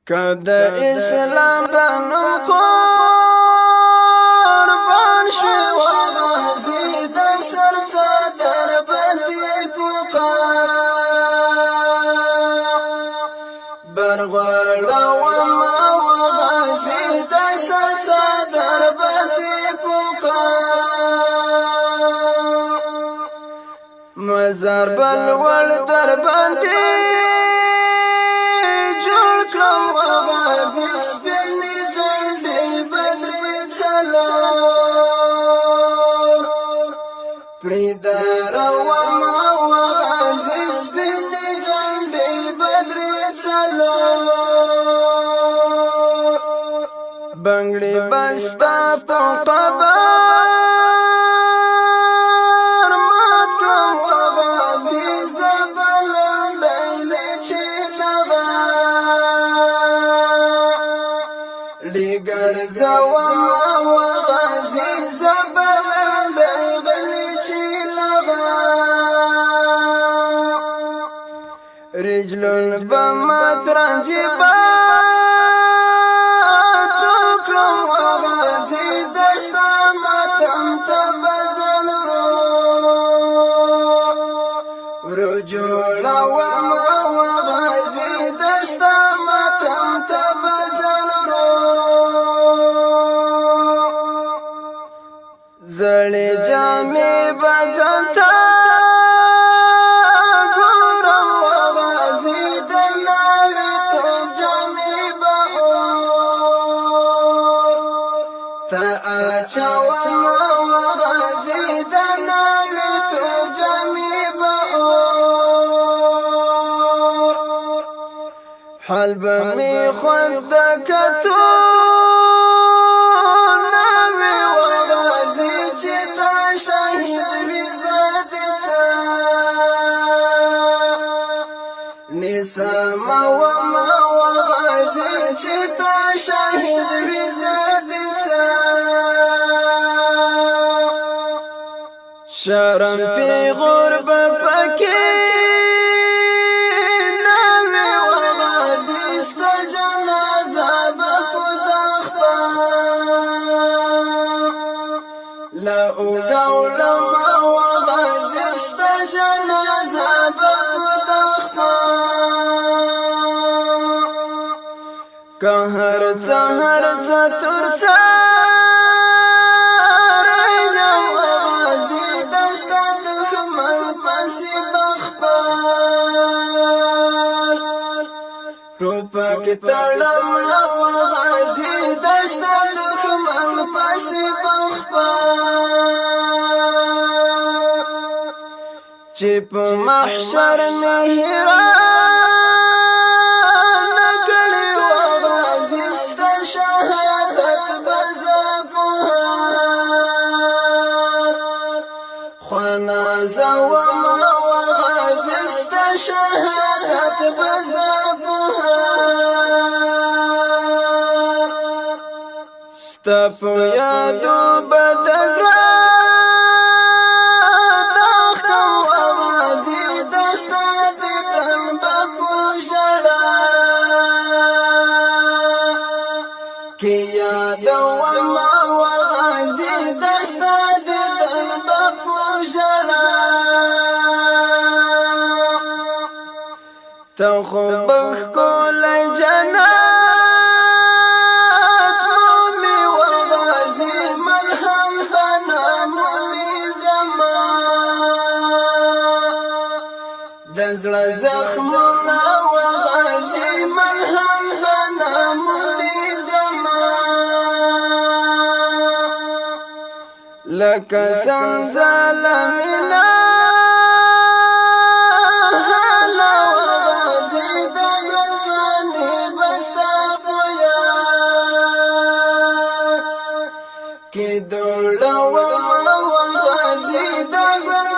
کد اسلام بنو قربان شوی و غازی د سر صدر بندی پکار برغړ و ما و غازی د سر صدر بندی پکار مزار بل ول در بندی پریدار و ما و غازی سپیسی جنبی بدری چلو بنگلی بستا پا قبر مات کلم و غازی زبلن بیلی چی نغا لیگر زو ما و غازی زبلن بیلی رجلون بمات رنجبات تکلم و غازی دشتا ماتم تبزل رجولا و ما و غازی دشتا ماتم تبزل زلی جامی بزلتا چوا ما و غازی دناوی تو جمی بار حال بمی خود دکتو ناوی و غازی چی تا شهید وی زادی چا نیسا ما و غازی چی تا شهید وی زادی چا شرم پی غرب پکی نامی و غازی ستا جنازه بپود اخبار لأوگو لما و غازی ستا جنازه بپود اخبار که هرچه ترسا ټوپک تړم و غازی دشتا دښمن پسې بخبار چې په محشر مې حیران کړي و غازی ستا شهادت به زفار خوانازه وما و غازی ستا شهادت به تپ یادو بدزلا دختم و غازی دستا دیدن بپو شڑا کی یادو ما و غازی دستا دیدن بپو شڑا تو خوبخ کولی جنا دزړه زخمونه و غازی ملهم بنامولی زما لکه سنزال مینا حالا و غازی د ژوندې بستا په یاد کې دوړه و ما و غازی د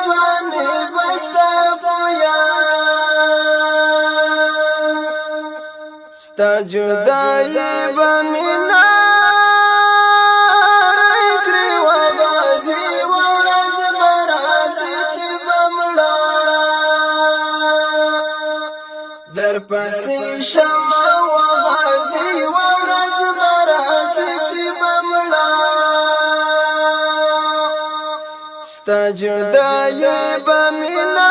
ژوندې بستا ستا جدائی بمینا رکڑی و غازی و رز براسی چی بمڑا در پسی شما و غازی ستا جدائی بمینا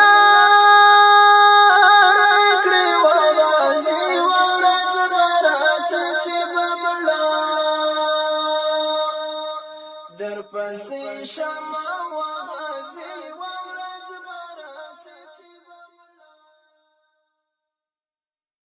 رکڑی وغازی ورز براسی چی بملا در پسی شما وغازی